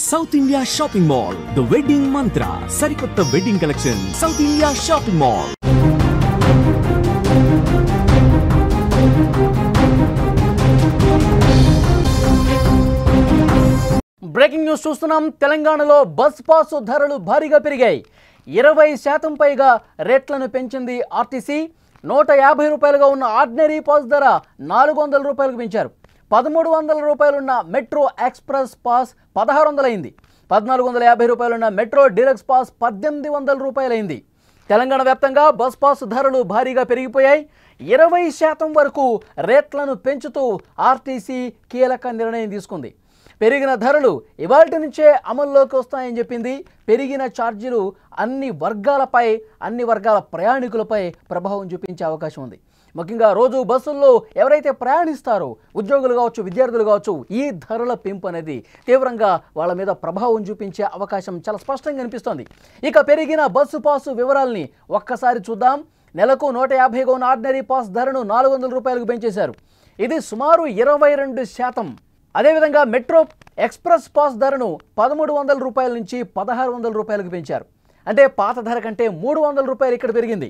South India shopping mall the wedding మంత్ర సరికొత్త wedding collection south India shopping mall. Breaking news చూస్తున్నాం. తెలంగాణలో bus pass ధరలు భారీగా పెరిగాయి. 20% పైగా రేట్లను పెంచింది ఆర్టీసీ. 150 రూపాయలుగా ఉన్న ఆర్డినరీ పాస్ ధర 400 రూపాయలకు పెంచారు. 1300 రూపాయలున్న మెట్రో ఎక్స్ప్రెస్ పాస్ 1600 అయింది. 1450 రూపాయలున్న మెట్రో డీలక్స్ పాస్ 1800 రూపాయలైంది. తెలంగాణ వ్యాప్తంగా బస్ పాస్ ధరలు భారీగా పెరిగిపోయాయి. 20% వరకు రేట్లను పెంచుతూ ఆర్టీసీ కీలక నిర్ణయం తీసుకుంది. పెరిగిన ధరలు ఇవాల్టి నుంచే అమల్లోకి వస్తాయని చెప్పింది. పెరిగిన ఛార్జీలు అన్ని వర్గాల ప్రయాణికులపై ప్రభావం చూపించే అవకాశం ఉంది. ముఖ్యంగా రోజు బస్సుల్లో ఎవరైతే ప్రయాణిస్తారో ఉద్యోగులు కావచ్చు, విద్యార్థులు కావచ్చు, ఈ ధరల పెంపు అనేది తీవ్రంగా వాళ్ళ మీద ప్రభావం చూపించే అవకాశం చాలా స్పష్టంగా కనిపిస్తోంది. ఇక పెరిగిన బస్సు పాసు వివరాల్ని ఒక్కసారి చూద్దాం. నెలకు 150గా ఉన్న ఆర్డినరీ పాస్ ధరను 400 రూపాయలకు పెంచేశారు. ఇది సుమారు 22%. అదేవిధంగా మెట్రో ఎక్స్ప్రెస్ పాస్ ధరను 1300 రూపాయల నుంచి 1600 రూపాయలకు పెంచారు. అంటే పాత ధర కంటే 300 రూపాయలు ఇక్కడ పెరిగింది.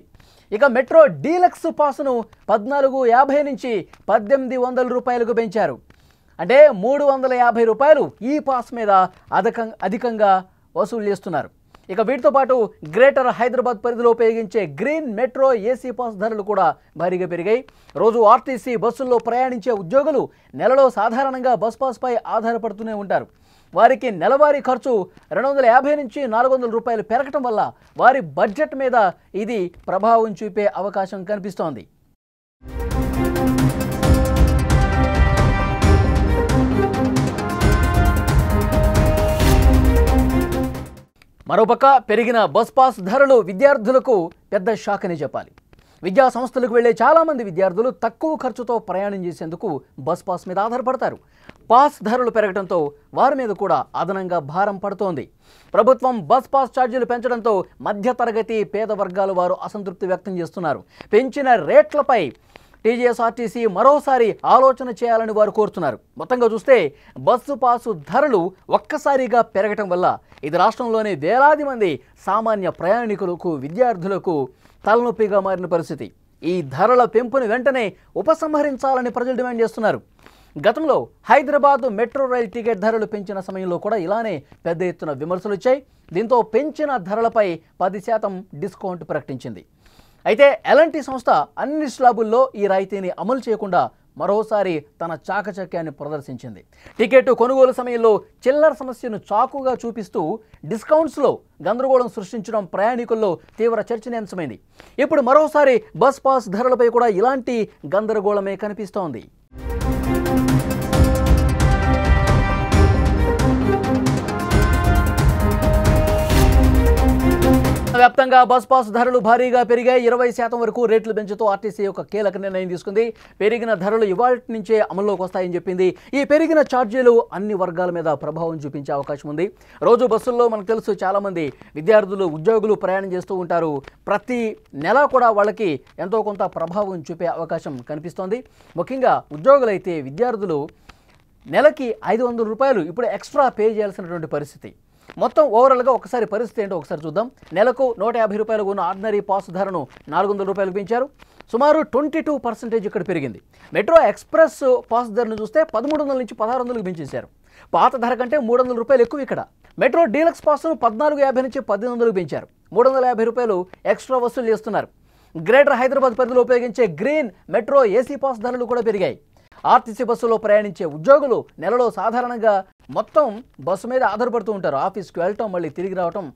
ఇక మెట్రో డీలక్స్ పాస్ను 1450 నుంచి 1800 రూపాయలకు పెంచారు. అంటే 350 రూపాయలు ఈ పాస్ మీద అధికంగా వసూలు చేస్తున్నారు. ఇక వీటితో పాటు గ్రేటర్ హైదరాబాద్ పరిధిలో ఉపయోగించే గ్రీన్ మెట్రో ఏసీ పాస్ ధరలు కూడా భారీగా పెరిగాయి. రోజు ఆర్టీసీ బస్సుల్లో ప్రయాణించే ఉద్యోగులు నెలలో సాధారణంగా బస్ పాస్పై ఆధారపడుతూనే ఉంటారు. వారికి నెలవారీ ఖర్చు 250 నుంచి 400 రూపాయలు పెరగటం వల్ల వారి బడ్జెట్ మీద ఇది ప్రభావం చూపే అవకాశం కనిపిస్తోంది. మరోపక్క పెరిగిన బస్ పాస్ ధరలు విద్యార్థులకు పెద్ద షాక్ అని చెప్పాలి. విద్యా సంస్థలకు వెళ్లే చాలామంది విద్యార్థులు తక్కువ ఖర్చుతో ప్రయాణం చేసేందుకు బస్ పాస్ మీద ఆధారపడతారు. పాస్ ధరలు పెరగడంతో వారి మీద కూడా అదనంగా భారం పడుతోంది. ప్రభుత్వం బస్ పాస్ ఛార్జీలు పెంచడంతో మధ్యతరగతి పేద వర్గాల వారు అసంతృప్తి వ్యక్తం చేస్తున్నారు. పెంచిన రేట్లపై టీజీఎస్ఆర్టీసీ మరోసారి ఆలోచన చేయాలని వారు కోరుతున్నారు. మొత్తంగా చూస్తే బస్సు పాసు ధరలు ఒక్కసారిగా పెరగటం వల్ల ఇది రాష్ట్రంలోని వేలాది మంది సామాన్య ప్రయాణికులకు, విద్యార్థులకు తలనొప్పిగా మారిన పరిస్థితి. ఈ ధరల పెంపుని వెంటనే ఉపసంహరించాలని ప్రజలు డిమాండ్ చేస్తున్నారు. గతంలో హైదరాబాద్ మెట్రో రైల్ టికెట్ ధరలు పెంచిన సమయంలో కూడా ఇలానే పెద్ద ఎత్తున విమర్శలు వచ్చాయి. దీంతో పెంచిన ధరలపై 10% డిస్కౌంట్ ప్రకటించింది. అయితే ఎల్ఎన్టీ సంస్థ అన్ని స్లాబుల్లో ఈ రాయితీని అమలు చేయకుండా మరోసారి తన చాకచక్యాన్ని ప్రదర్శించింది. టికెట్ కొనుగోలు సమయంలో చిల్లర సమస్యను చాకుగా చూపిస్తూ డిస్కౌంట్స్లో గందరగోళం సృష్టించడం ప్రయాణికుల్లో తీవ్ర చర్చనీయాంశమైంది. ఇప్పుడు మరోసారి బస్ పాస్ ధరలపై కూడా ఇలాంటి గందరగోళమే కనిపిస్తోంది. వ్యాప్తంగా బస్ పాస్ ధరలు భారీగా పెరిగాయి. 20% వరకు రేట్లు పెంచుతూ ఆర్టీసీ ఒక కీలక నిర్ణయం తీసుకుంది. పెరిగిన ధరలు ఇవాల్టి నుంచే అమల్లోకి వస్తాయని చెప్పింది. ఈ పెరిగిన ఛార్జీలు అన్ని వర్గాల మీద ప్రభావం చూపించే అవకాశం ఉంది. రోజు బస్సుల్లో మనకు తెలుసు చాలామంది విద్యార్థులు, ఉద్యోగులు ప్రయాణం చేస్తూ ఉంటారు. ప్రతి నెల కూడా వాళ్ళకి ఎంతో కొంత ప్రభావం చూపే అవకాశం కనిపిస్తోంది. ముఖ్యంగా ఉద్యోగులైతే విద్యార్థులు నెలకి 500 రూపాయలు ఇప్పుడు ఎక్స్ట్రా పే చేయాల్సినటువంటి పరిస్థితి. మొత్తం ఓవరాల్గా ఒకసారి పరిస్థితి ఏంటో ఒకసారి చూద్దాం. నెలకు 150 రూపాయలకు ఉన్న ఆర్డినరీ పాస్ ధరను 400 రూపాయలకు పెంచారు. సుమారు 22% ఇక్కడ పెరిగింది. మెట్రో ఎక్స్ప్రెస్ పాస్ ధరను చూస్తే 1300 నుంచి 1600కు పెంచేశారు. పాత ధర కంటే 300 రూపాయలు ఎక్కువ ఇక్కడ. మెట్రో డీలక్స్ పాస్ను 1450 నుంచి 1800కు పెంచారు. 350 రూపాయలు ఎక్స్ట్రా వసూలు చేస్తున్నారు. గ్రేటర్ హైదరాబాద్ పరిధిలో ఉపయోగించే గ్రీన్ మెట్రో ఏసీ పాస్ ధరలు కూడా పెరిగాయి. ఆర్టీసీ బస్సులో ప్రయాణించే ఉద్యోగులు నెలలో సాధారణంగా మొత్తం బస్సు మీద ఆధారపడుతూ ఉంటారు. ఆఫీస్కి వెళ్ళటం, మళ్ళీ తిరిగి రావటం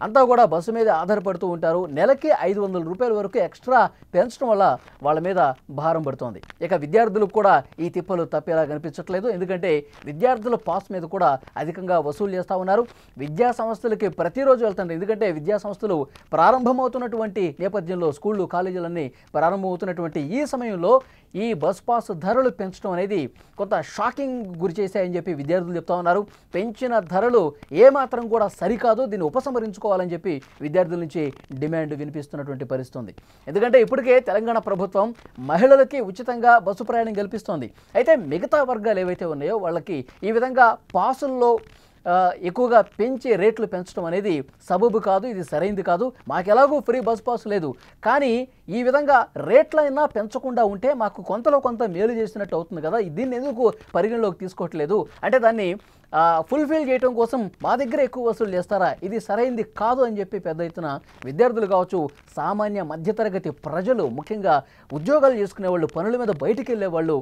అంతా కూడా బస్సు మీద ఆధారపడుతూ ఉంటారు. నెలకి 500 రూపాయల వరకు ఎక్స్ట్రా పెంచడం వల్ల వాళ్ళ మీద భారం పడుతోంది. ఇక విద్యార్థులకు కూడా ఈ తిప్పలు తప్పేలా కనిపించట్లేదు. ఎందుకంటే విద్యార్థుల పాస్ మీద కూడా అధికంగా వసూలు చేస్తూ ఉన్నారు. విద్యా సంస్థలకి ప్రతిరోజు వెళ్తున్నారు. ఎందుకంటే విద్యా సంస్థలు ప్రారంభమవుతున్నటువంటి నేపథ్యంలో స్కూళ్ళు, కాలేజీలన్నీ ప్రారంభమవుతున్నటువంటి ఈ సమయంలో ఈ బస్ పాస్ ధరలు పెంచడం అనేది కొంత షాకింగ్ గురి చేశాయని చెప్పి విద్యార్థులు చెప్తా ఉన్నారు. పెంచిన ధరలు ఏమాత్రం కూడా సరికాదు, దీన్ని ఉపసంహరించుకోవాలని చెప్పి విద్యార్థుల నుంచి డిమాండ్ వినిపిస్తున్నటువంటి పరిస్థితి ఉంది. ఎందుకంటే ఇప్పటికే తెలంగాణ ప్రభుత్వం మహిళలకి ఉచితంగా బస్సు ప్రయాణం కల్పిస్తోంది. అయితే మిగతా వర్గాలు ఏవైతే ఉన్నాయో వాళ్ళకి ఈ విధంగా పాసుల్లో ఎక్కువగా పెంచి రేట్లు పెంచడం అనేది సబబు కాదు, ఇది సరైంది కాదు. మాకెలాగూ ఫ్రీ బస్ పాస్ లేదు, కానీ ఈ విధంగా రేట్లైనా పెంచకుండా ఉంటే మాకు కొంతలో కొంత మేలు చేసినట్టు అవుతుంది కదా, దీన్ని ఎందుకు పరిగణలోకి తీసుకోవట్లేదు అంటే దాన్ని ఫుల్ఫిల్ చేయడం కోసం మా దగ్గర ఎక్కువ వసూలు చేస్తారా, ఇది సరైంది కాదు అని చెప్పి పెద్ద ఎత్తున విద్యార్థులు కావచ్చు, సామాన్య మధ్యతరగతి ప్రజలు, ముఖ్యంగా ఉద్యోగాలు చేసుకునేవాళ్ళు, పనుల మీద బయటికి వెళ్ళేవాళ్ళు,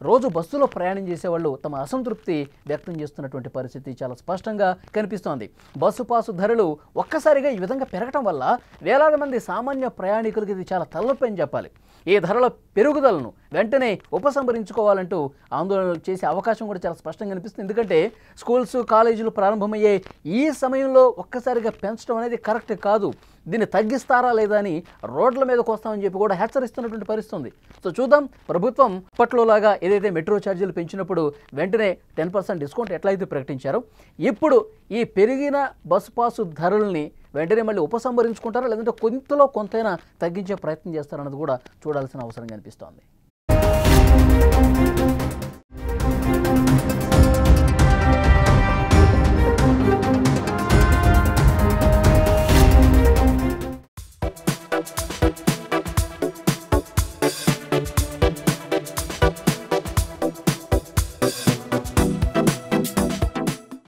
రోజు బస్సులో ప్రయాణం చేసేవాళ్ళు తమ అసంతృప్తి వ్యక్తం చేస్తున్నటువంటి పరిస్థితి చాలా స్పష్టంగా కనిపిస్తోంది. బస్సు పాసు ధరలు ఒక్కసారిగా ఈ విధంగా పెరగటం వల్ల వేలాది మంది సామాన్య ప్రయాణికులకి ఇది చాలా తలనొప్పి అని చెప్పాలి. ఈ ధరల పెరుగుదలను వెంటనే ఉపసంహరించుకోవాలంటూ ఆందోళనలు చేసే అవకాశం కూడా చాలా స్పష్టంగా కనిపిస్తుంది. ఎందుకంటే స్కూల్స్, కాలేజీలు ప్రారంభమయ్యే ఈ సమయంలో ఒక్కసారిగా పెంచడం అనేది కరెక్ట్ కాదు. దీన్ని తగ్గిస్తారా లేదా అని రోడ్ల మీదకి వస్తామని చెప్పి కూడా హెచ్చరిస్తున్నటువంటి పరిస్థితి ఉంది. సో చూద్దాం, ప్రభుత్వం అప్పట్లోలాగా ఏదైతే మెట్రో ఛార్జీలు పెంచినప్పుడు వెంటనే 10% డిస్కౌంట్ ఎట్లయితే ప్రకటించారో, ఇప్పుడు ఈ పెరిగిన బస్ పాసు ధరల్ని వెంటనే మళ్ళీ ఉపసంహరించుకుంటారా, లేదంటే కొంతలో కొంతైనా తగ్గించే ప్రయత్నం చేస్తారన్నది కూడా చూడాల్సిన అవసరం కనిపిస్తోంది.